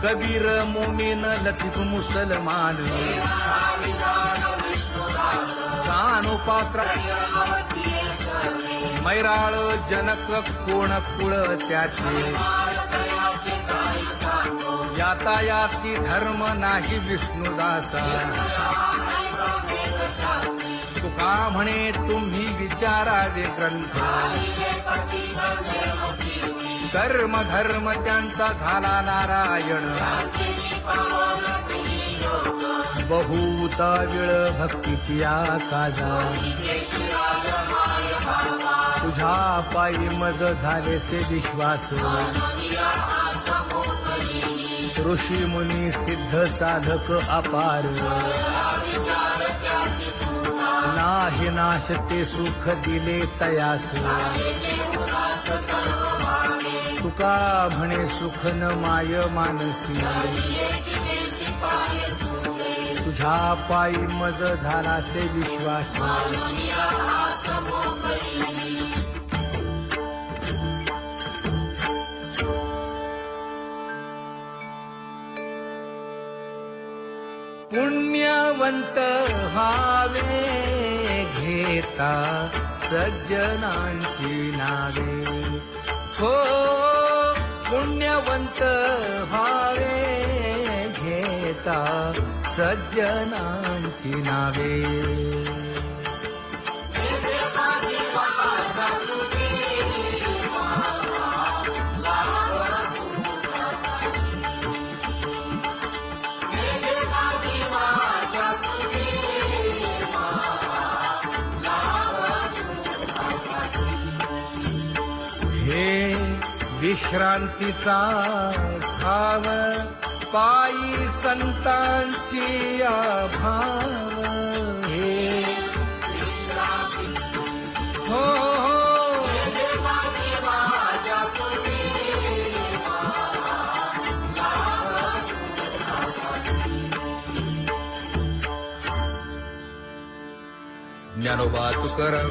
कबीर मोमीन लतीफ मुसलमान कानोपात्र मैराळ जनक कोण कुळ त्याचे यातायाती धर्म नाही विष्णुदासा तुका म्हणे तुम्ही विचारावे ग्रंथ कर्म धर्म त्यांचा झाला नारायण बहुता वेळ भक्तीची आकाजा तुझ्या पायी मज झालेसे विश्वास ऋषी मुनी सिद्ध साधक अपार नाही नाश ते सुख दिले तयास तुका म्हणे सुख न माय मानसी तुझ्या पायी मज झालासे विश्वास पुण्यवंत व्हावे घेता सज्जनांची नावे हो पुण्यवंत व्हावे घेता सज्जनांची नावे हे विश्रांतीचा भाव पायी संतांची अभाव हे हो ज्ञानोबा तुकाराम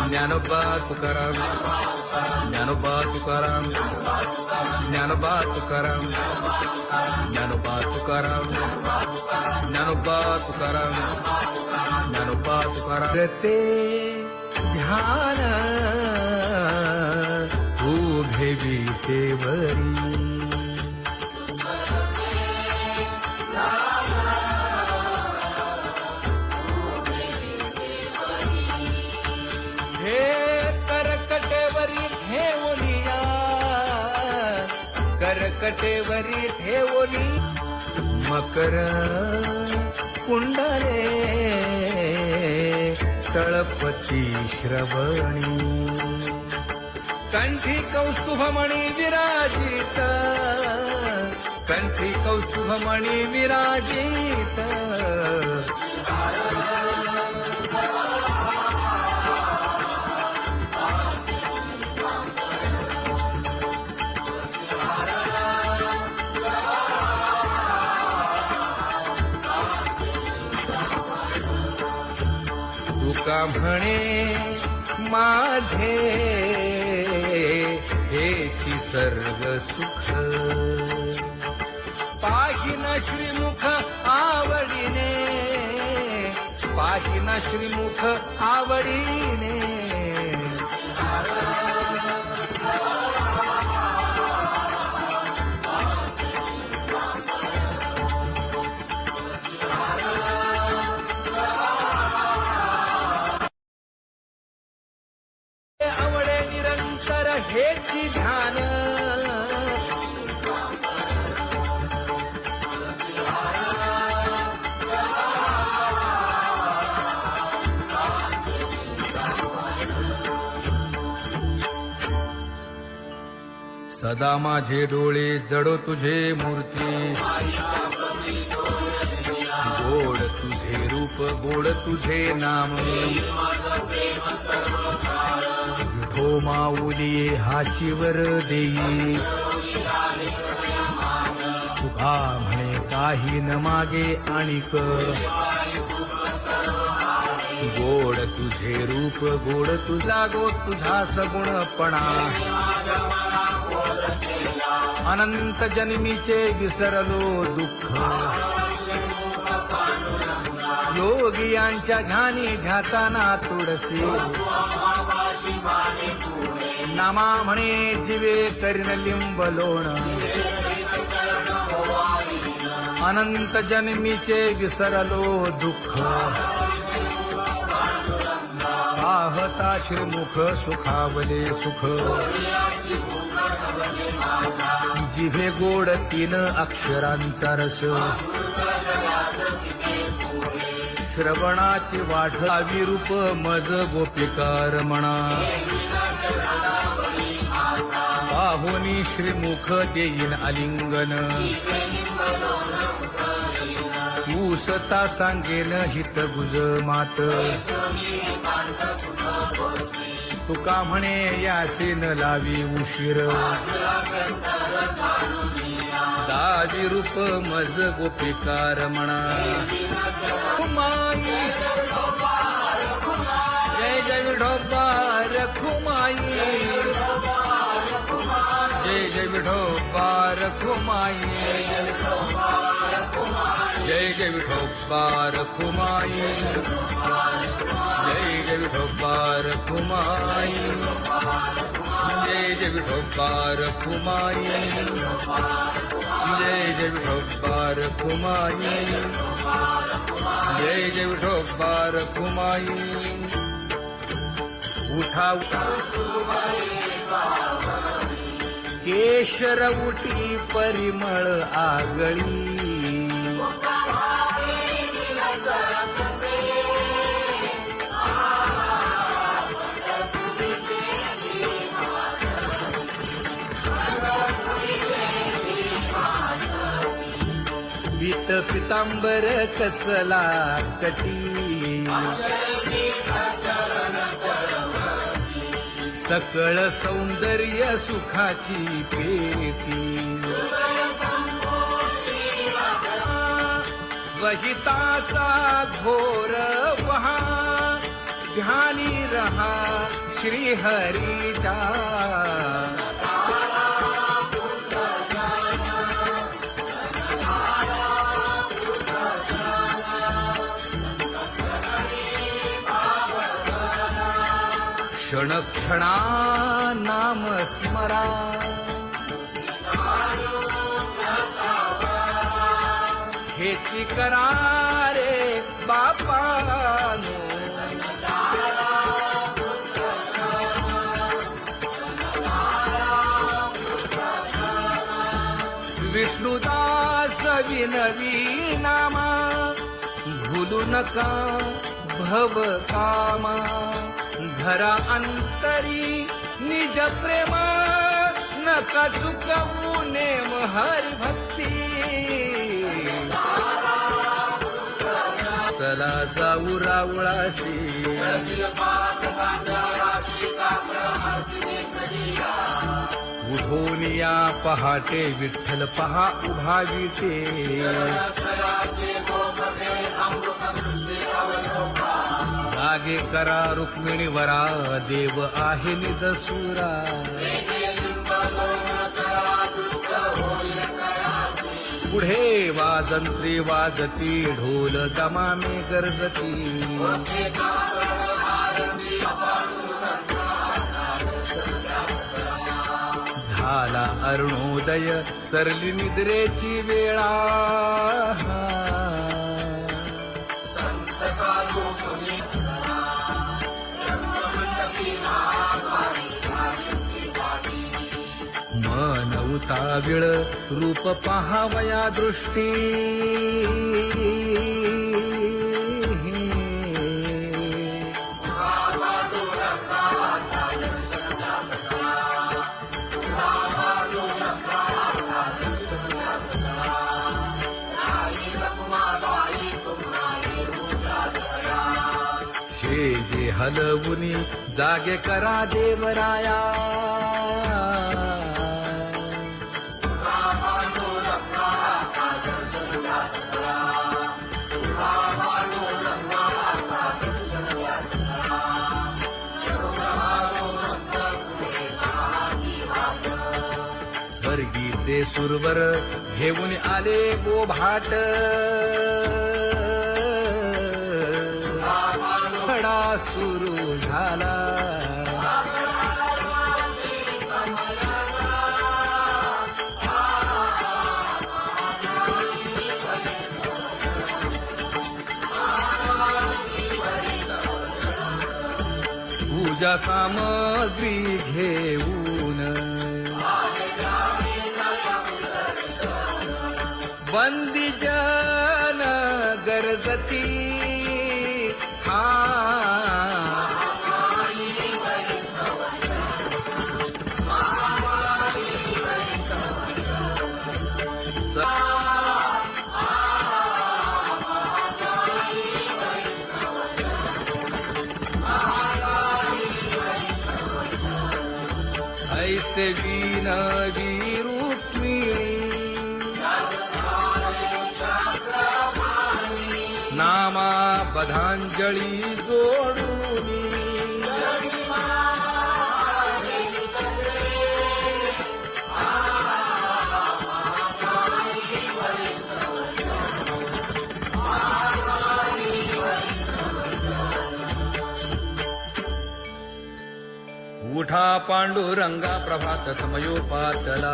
ज्ञानोबा तुकाराम ज्ञानोबा तुकाराम ज्ञानोबा तुकाराम ज्ञानोबा तुकाराम ज्ञानोबा तुकाराम ज्ञानोबा तुकाराम ते ध्यान उभे विटेवरी करकटेवरी ठेवली मकर कुंडले तळपती श्रवणी कंठी कौस्तुभमणी विराजित कंठी कौस्तुभमणी विराजित तुका म्हणे माझे हेची सर्व सुख पाहिन श्रीमुख आवडीने पाहिन श्रीमुख आवडीने आवडे निरंतर हेची ध्यान सदा माझे डोळे जडो तुझे मूर्ती गोड तुझे रूप गोड तुझे नाम विठो माऊली हाचीवर देई तुका म्हणे काही न मागे आणिक गोड तुझे रूप गोड तुझा गो तुझा सगुणपणा अनंत जन्मीचे विसरलो दुःख योगियांच्या ध्यानी ध्याताना तुळसी नामा म्हणे जीवे करीन लिंब लोण अनंत जन्मीचे विसरलो दुःख पाहता श्रीमुख सुखावले सुख जिभे गोड 3 अक्षरांचा रस श्रवणाची वाढ विरूप मज गोपिकार म्हणा पाहुनी श्रीमुख देईन आलिंगन ऊसता सांगेन हित गुज मात तुका म्हणे यासीन लावी उशीर दावी रूप मज गोपिकार म्हणा खुमाई जय जय विठोबार खुमाई जय जय विठोबार खुमाई जय जय विठोबार खुमाई जय जय विठोबार खुमाई जय जय विठोबार खुमाई जय जय विठोबार खुमाई जय जय विठोबार खुमाई उठा केशर उठी परिमळ आगळी पीत पितांबर कसला कटी सकळ सौंदर्य सुखाची पेटी स्वहिताचा घोर वहा ध्यानी रहा श्रीहरीचा क्षण क्षणा नाम स्मरा हेची करा रे बापानो विष्णुदास विनवी नामा भूलू नका भव कामा धरा अंतरी निज प्रेमा नका चुकवू नेम हरी भक्ती चला जाऊ रावळाशी उठोनिया पहाटे विठ्ठल पहा उभा विटे जागे करा रुक्मिणी वरा देव आहे निदसुरा पुढे वाजंत्री वाजती ढोल दमामे गरजती झाला अरुणोदय सरली निद्रेची वेळा मन उताविळ रूप पहावया दृष्टी जे हलवुनी जागे करा देवराया स्वर्गी ते सुरवर घेऊन आले बोभाट खडा सुरू झाला पूजा सामग्री घेऊन बंदी जन गरजती ऐसे विनवी रुक्मिणी नामा बधांजळी जोडूनी उठा पांडुरंगा प्रभात समयोपातला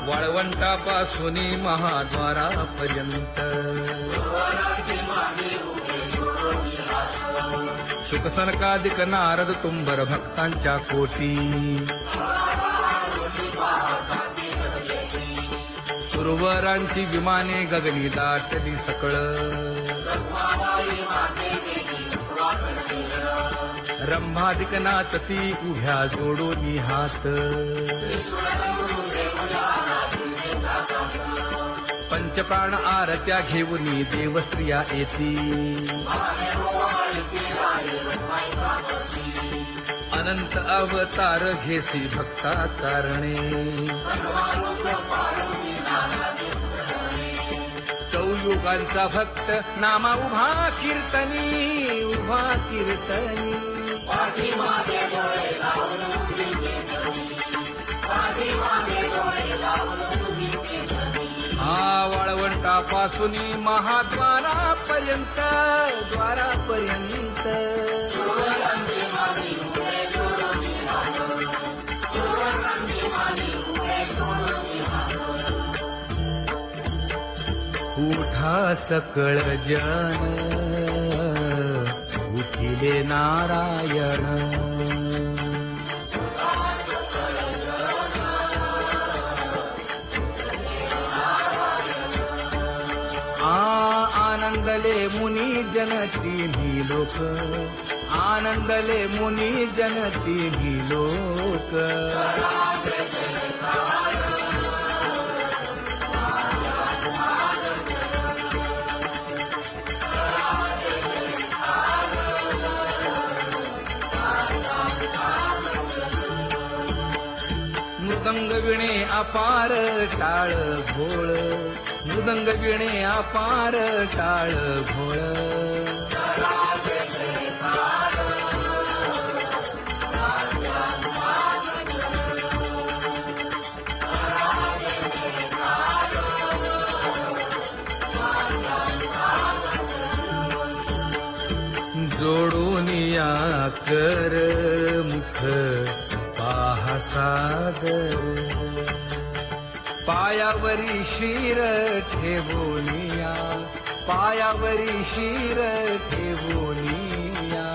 वाळवंटापासून महाद्वारापर्यंत शुकसनकादिक नारद तुंबर भक्तांच्या कोटी सुरवरांची विमाने गगनी दाटली सकळ रंभादिक नाचती उभ्या जोडोनी हात पंचप्राण आरत्या घेऊनी देवस्त्रिया येती अनंत अवतार घेसी भक्ता तारणे चौयुगांचा भक्त नामा उभा कीर्तनी उभा कीर्तनी वाळवंटापासून महाद्वारापर्यंत द्वारापर्यंत उठा सकळ जन उठिले नारायण आनंदले मुनी जन तिन्ही लोक आनंदले मुनी जन तिन्ही लोक मृदंग विणे अपार टाळ भोळ मृदंग विणे अपार टाळ भोळ जोडूनिया कर मुख पाहा सागर पायावरी शिर ठेवोनिया पायावरी शिर ठेवोनिया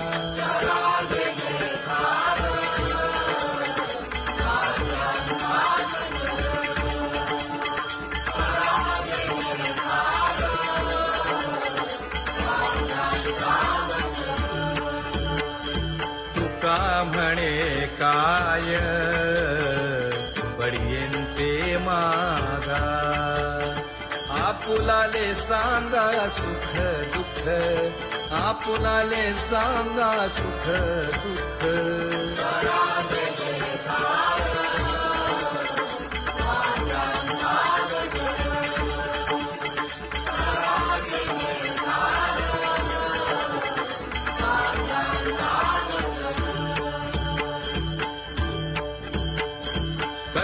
तुका म्हणे काय बडियेंते मागा आपुलाले सांगा सुख दुःख आपुलाले सांगा सुख दुःख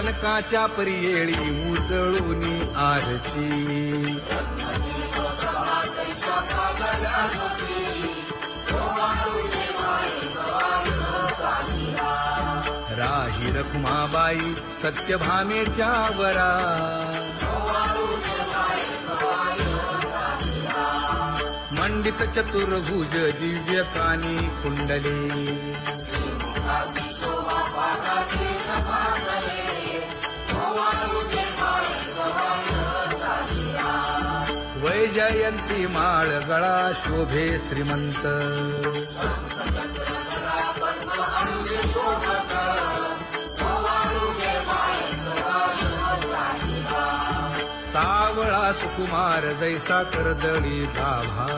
सनकाच्या परियेळी उजळूनी आरती राही रखुमाबाई सत्यभामेच्या वरा मंडित चतुर्भुज दिव्य कानी कुंडले वैजयंती माळ गळा शोभे श्रीमंत सावळा सुकुमार जैसा कर्दळी गाभा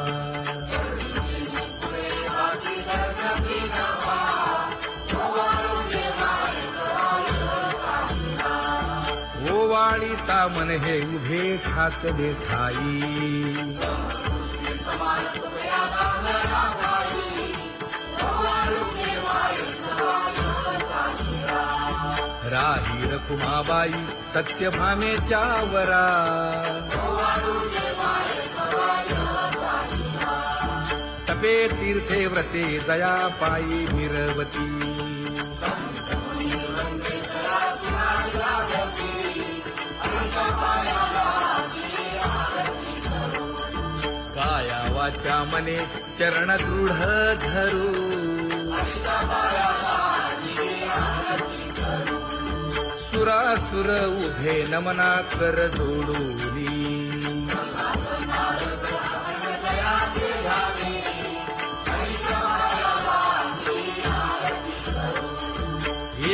ओवाळी तामन हे उभे ठाकले ठाई राही रखुमाबाई सत्यभामेच्या वरा तपे तीर्थे व्रते जया पायी मिरवती काया वाचा मने चरण दृढ धरू सुरासुर उभे नमना कर जोडूनी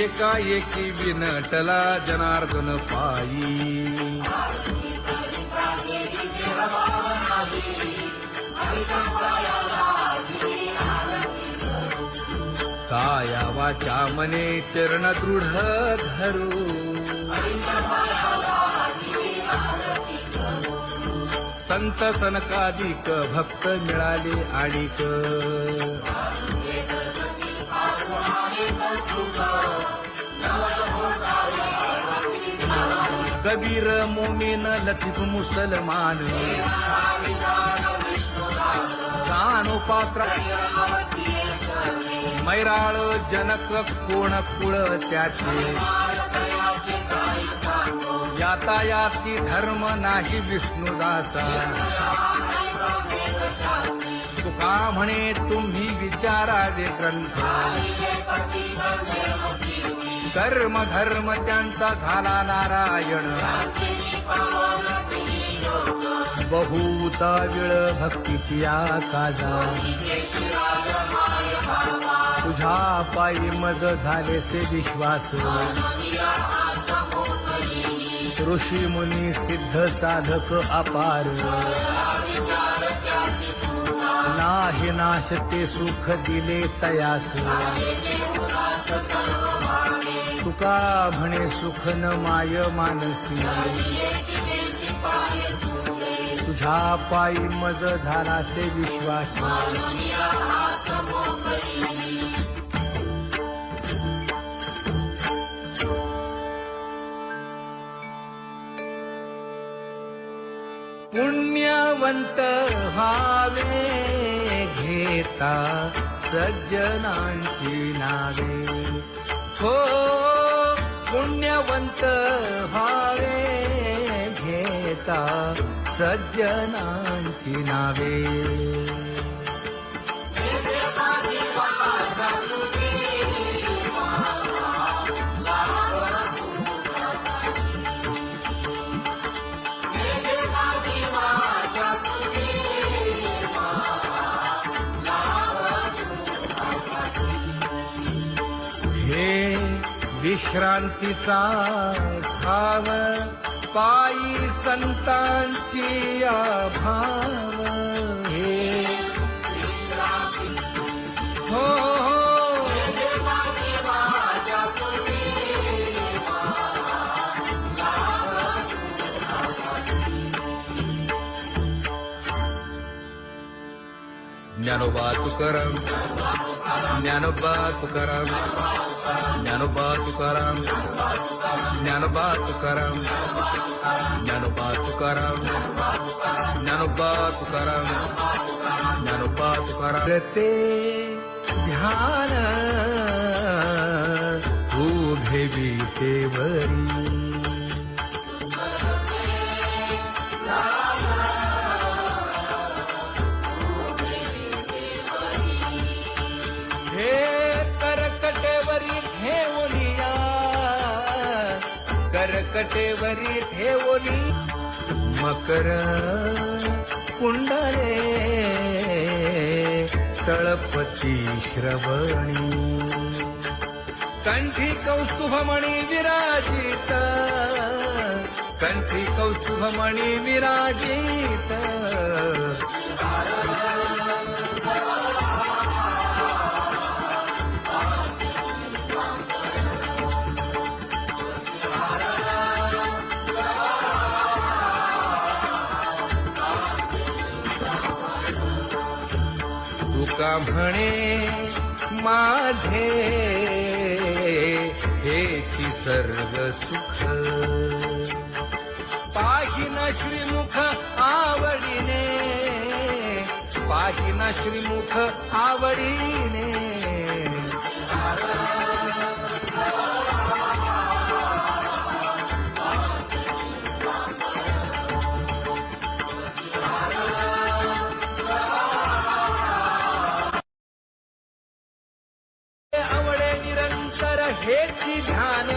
एकाएकी विनटला जनार्दन पायी काया वाचा मने चरण दृढ धरू संत सनकादिक भक्त मिळाले आणिक कबीर मोमीन लतीफ मुसलमान कानोपात्र मैराळ जनक कोण कुळ त्याचे यातायाती धर्म नाही विष्णुदासा तुका म्हणे तुम्ही विचारावे ग्रंथ कर्म धर्म त्यांचा झाला नारायण बहुता वेळ भक्तीची आकाजा तुझ्या पायी मज झाले से विश्वास ऋषी मुनी सिद्ध साधक अपार नाही नाश ते सुख दिले तयास तुका म्हणे सुख न माय मानसी तुझ्या पायी मज झाला से विश्वास पुण्यवंत व्हावे घेता सज्जनांची नावे हो पुण्यवंत व्हावे घेता सज्जनांची नावे हे विश्रांतीचा भाव पायी संतांची भाव हे हो ज्ञानोबा तुकाराम ज्ञानोबा तुकाराम ज्ञानोबा तुकाराम ज्ञानोबा तुकाराम ज्ञानोबा तुकाराम ज्ञानोबा तुकाराम ज्ञानोबा तुकाराम ते ध्यान उभे विटेवरी करकटेवरी ठेवली मकर कुंडले तळपती श्रवणी कंठी कौस्तुभमणी विराजित कंठी कौस्तुभमणी विराजित तुका म्हणे माझे हेची सर्व सुख पाहिन श्रीमुख आवडीने पाहिन श्रीमुख आवडीने आवडे निरंतर हेची ध्यान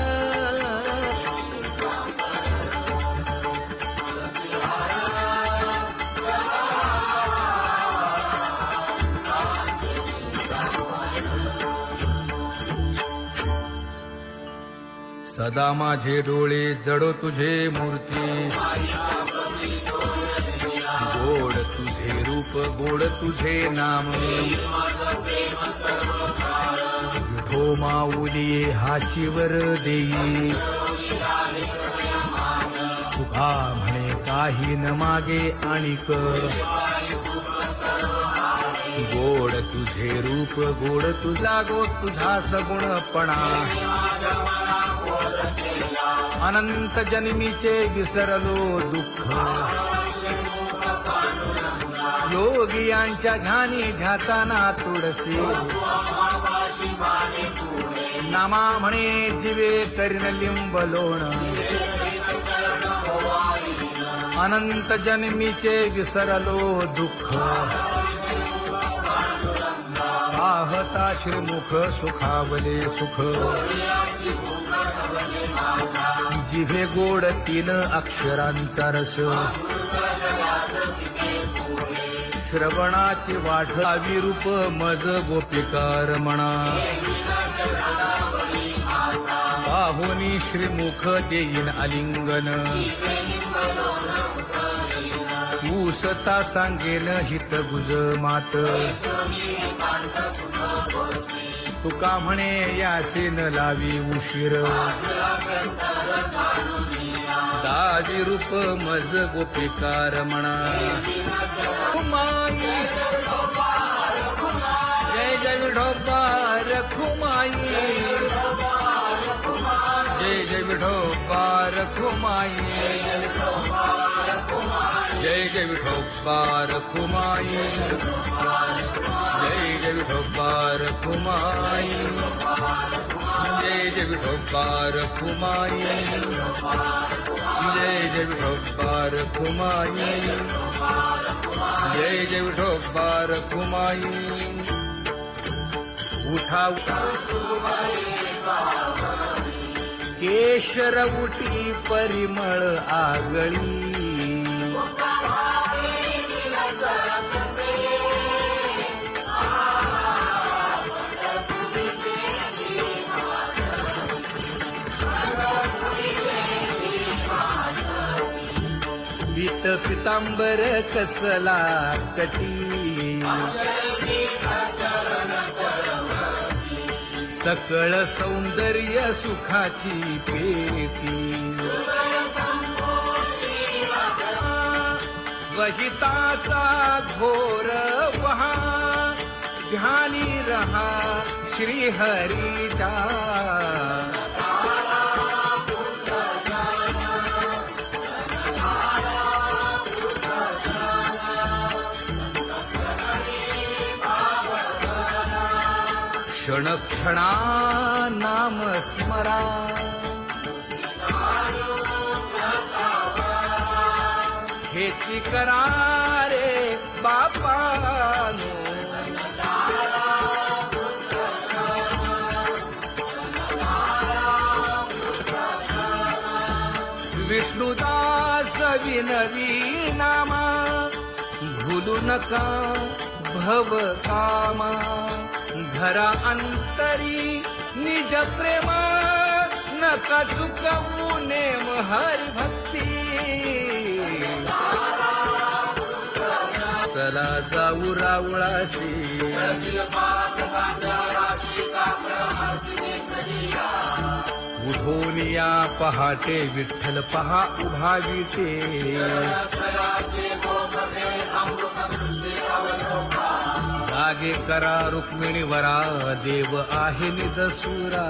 सदा माझे डोळे जडो तुझे मूर्ती गोड तुझे रूप गोड तुझे नाम विठो माऊली हाचीवर देई तुका म्हणे काही न मागे आणिक गोड तुझे रूप गोड तुझा गो तुझा सगुणपणा अनंत जन्मीचे विसरलो दुःख योगियांच्या ध्यानी ध्याताना तुळसी नामा म्हणे जीवे करीन लिंब लोण अनंत जन्मीचे विसरलो दुःख पाहता श्रीमुख सुखावले सुख जिभे गोड 3 अक्षरांचा रस श्रवणाची वाढ विरूप मज गोपिकार म्हणा पाहुनी श्रीमुख देईन आलिंगन ऊसता सांगेन हित गुज मात तुका म्हणे यासे न लावी उशीर दाजी रूप मज गोपिकार म्हणा जय जय विठोबा रखुमाई जय जय विठोबा रखुमाई जय जय विठोबा रखुमाई जय जय विठोबा रखुमाई जय जय विठोबा रखुमाई जय जय विठोबा रखुमाई जय जय विठोबा रखुमाई उठा केशर उटी परिमळ आगळी पीत पितांबर कसला कटी सकळ सौंदर्य सुखाची पेटी स्वहिताचा घोर वहा ध्यानी रहा श्री हरीचा. क्षण क्षणा नाम स्मरा. हेची करा रे बापानो. विष्णुदास विनवी नामा. भूलू नका भव कामा. घरा अंतरी निज प्रेम. नका चुकवू नेम हरी भक्ती. चला जाऊ रावळाशी. उठोनिया पहाटे विठ्ठल पहा उभा विटे. जागे करा रुक्मिणी वरा. देव आहे निदसुरा.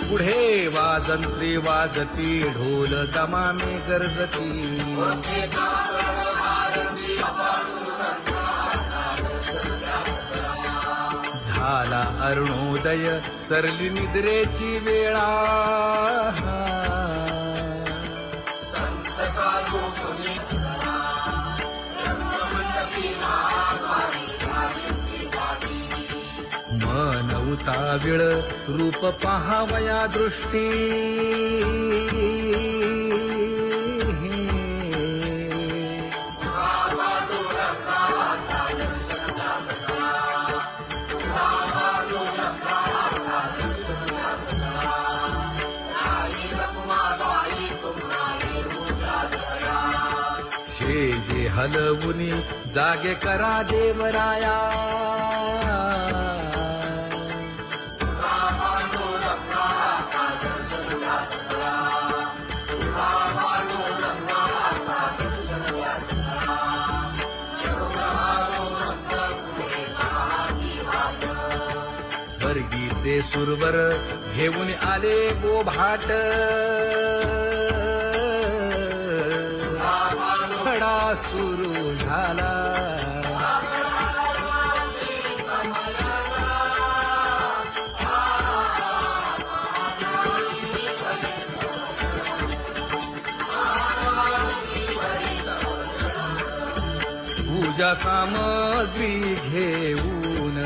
पुढे वाजंत्री वाजती. ढोल दमामे गरजती. झाला अरुणोदय सरली निद्रेची वेळा. मन उताविळ रूप पहावया दृष्टी. जे हलवुनी जागे करा देवराया. स्वर्गीचे सुरवर घेऊन आले बोभाट. खडा सुरू झाला. पूजा सामग्री घेऊन.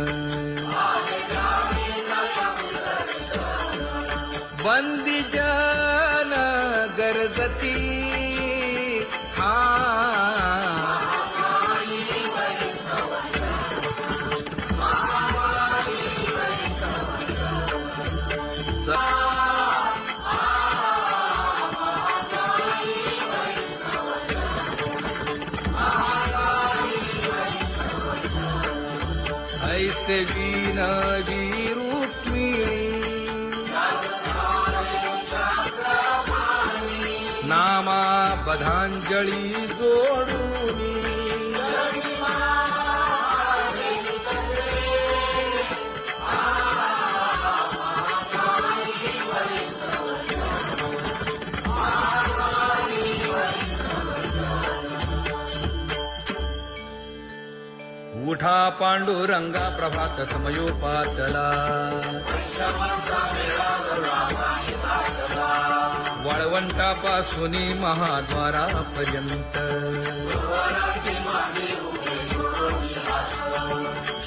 वंदी जन गरजती. ऐसे विनवी रुक्मिणी. नामा बधांजळी जोडूनी. उठा पांडुरंगा प्रभात समयोपातला. वाळवंटापासून महाद्वारापर्यंत.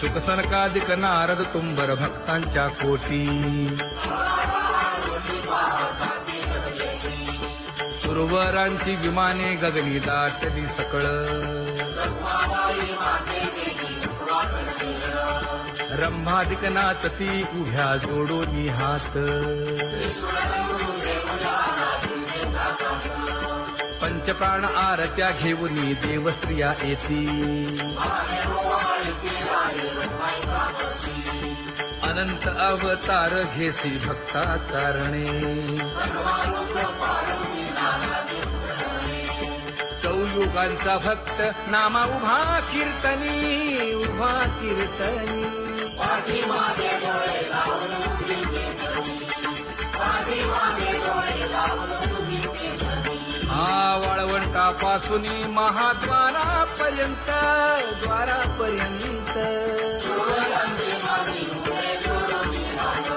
शुकसनकादिक नारद तुंबर भक्तांच्या कोटी. सुरवरांची विमाने गगनी दाटली सकळ. रंभादिक नाचती उभ्या जोडोनी हात. पंचप्राण आरत्या घेऊनी देवस्त्रिया येती. अनंत अवतार घेसी भक्ता कारणे. युगांचा भक्त नामा उभा कीर्तनी उभा कीर्तनी पाठीमागे डोळे लावून उभी ते धनी, पाठीमागे डोळे लावून उभी ते धनी. वाळवंटापासून महाद्वारापर्यंत द्वारापर्यंत सुवर्णांची माली उभे जोडून हात,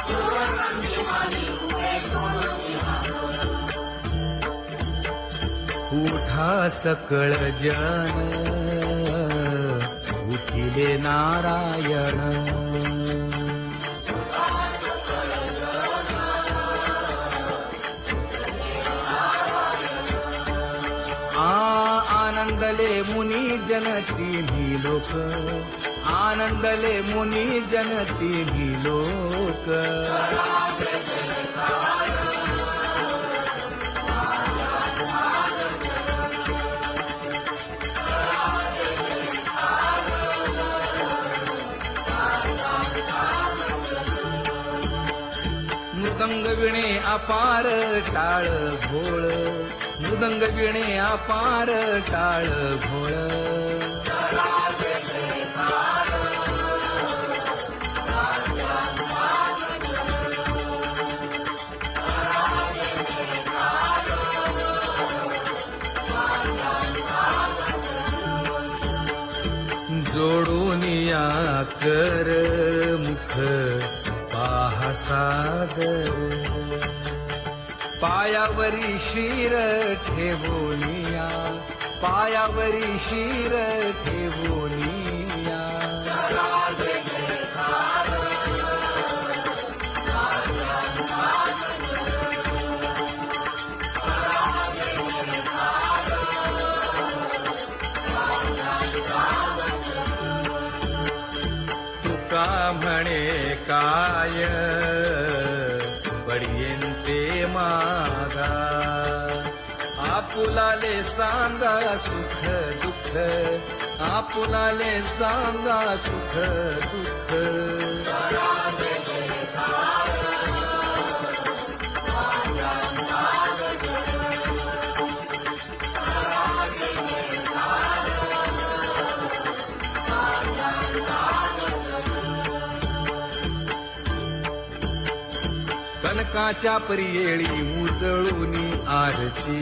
सुवर्णांची माली उभे जोडून हात. उठा सकळ जन उठिले नारायण आनंदले मुनी जन तिन्ही लोक आनंदले मुनी जन तिन्ही लोक मृदंग विणे अपार टाळ भोळ मृदंग विणे अपार टाळ भोळ जोडून या कर मुख पाहा सागर पायावरी शिर ठेवोनिया पायावरी शिर ठेवोनिया तुका म्हणे काय पडियेंते मागा आपुलाले सांगा सुख दुःख आपुलाले सांगा सुख दुःख कनकाच्या परियेळी उजळूनी आरती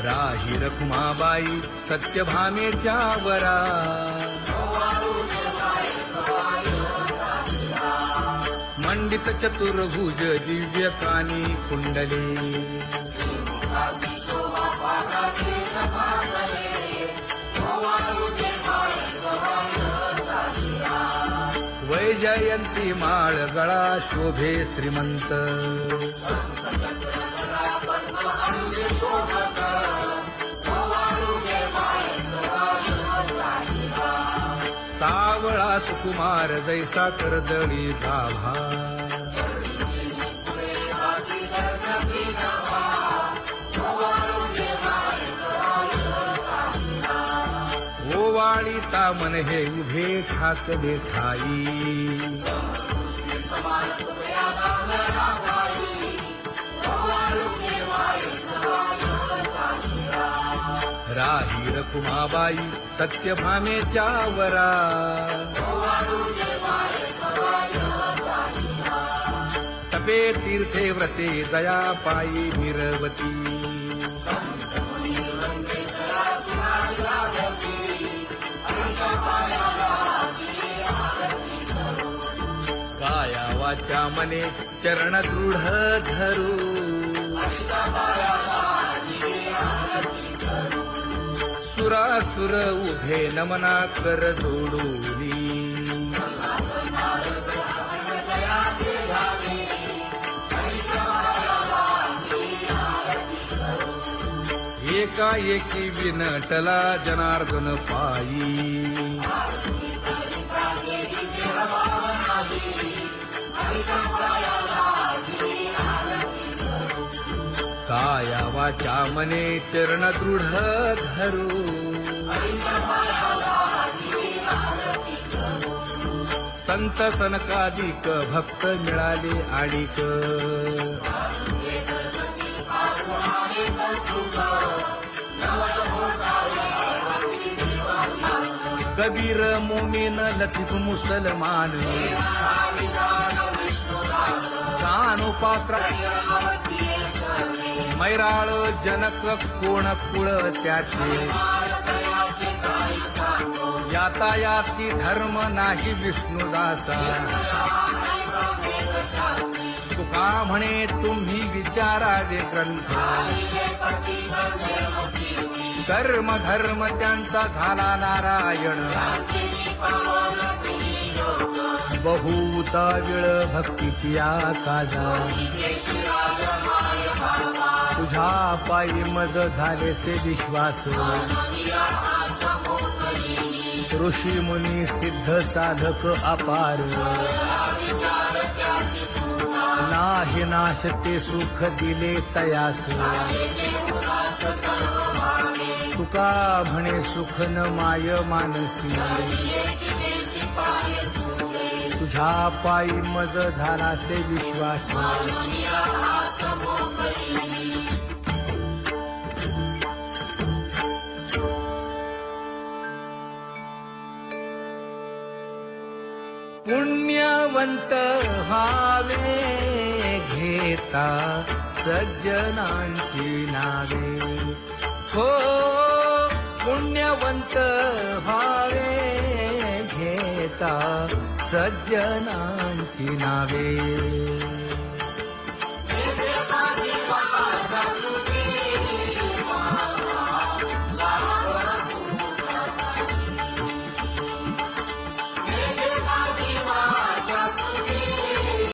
राही रखुमाबाई सत्यभामेच्या वरा मंडित चतुर्भुज दिव्य कानी कुंडले वैजयंती माळ गळा शोभे श्रीमंत सावळा सुकुमार जैसा करदळी गाभा ओवाळीता मन हे उभे ठाकले ठाई राही रखुमाबाई सत्यभामेच्या वरा तपे तीर्थे व्रते जया पायी निरवती काया वाचा मने चरण दृढ धरू सुरासुर उभे नमना कर जोडूनी एकाएकी विनटला जनार्दन पायी काया वाचा मने चरण दृढ धरू संत सनकादिक भक्त मिळाले आडिक कबीर मोमीन लतीफ मुसलमान कानोपात्रा मैराळ जनक कोण कुळ त्याचे यातायाती धर्म नाही विष्णुदासा तुका म्हणे तुम्ही विचारावे ग्रंथ कर्म धर्म त्यांचा झाला नारायण बहुता वेळ भक्तीची आकाजा तुझ्या पायी मज झाले से विश्वास ऋषी मुनी सिद्ध साधक अपार नाही नाश ते सुख दिले तयास तुका म्हणे सुख न माय मानसी तुझ्या पायी मज झाला से विश्वास पुण्यवंत व्हावे घेता सज्जनांची नावे हो पुण्यवंत व्हावे घेता सज्जनांची नावे